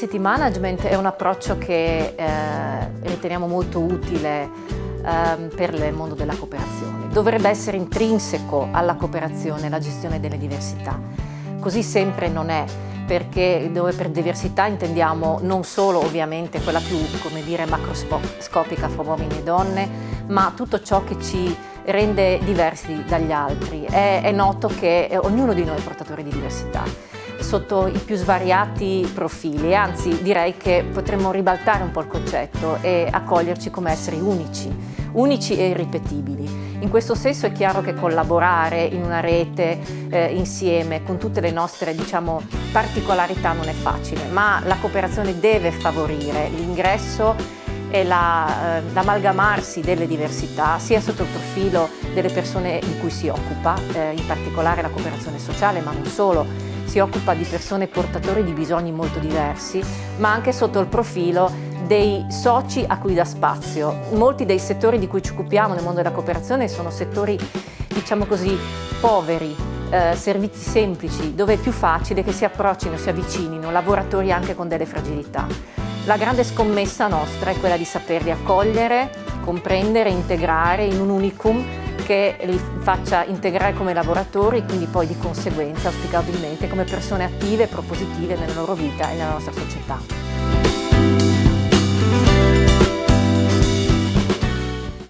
diversity management è un approccio che riteniamo molto utile per il mondo della cooperazione. Dovrebbe essere intrinseco alla cooperazione la gestione delle diversità. Così sempre non è, perché dove per diversità intendiamo non solo ovviamente quella più, come dire, macroscopica fra uomini e donne, ma tutto ciò che ci rende diversi dagli altri. È noto che ognuno di noi è portatore di diversità, sotto i più svariati profili, anzi direi che potremmo ribaltare un po' il concetto e accoglierci come esseri unici e irripetibili. In questo senso è chiaro che collaborare in una rete insieme con tutte le nostre, diciamo, particolarità non è facile, ma la cooperazione deve favorire l'ingresso e l'amalgamarsi delle diversità, sia sotto il profilo delle persone di cui si occupa, in particolare la cooperazione sociale, ma non solo. Si occupa di persone portatori di bisogni molto diversi, ma anche sotto il profilo dei soci a cui dà spazio. Molti dei settori di cui ci occupiamo nel mondo della cooperazione sono settori, diciamo così, poveri, servizi semplici, dove è più facile che si approccino, si avvicinino lavoratori anche con delle fragilità. La grande scommessa nostra è quella di saperli accogliere, comprendere, integrare in un unicum che li faccia integrare come lavoratori e quindi poi di conseguenza auspicabilmente come persone attive e propositive nella loro vita e nella nostra società.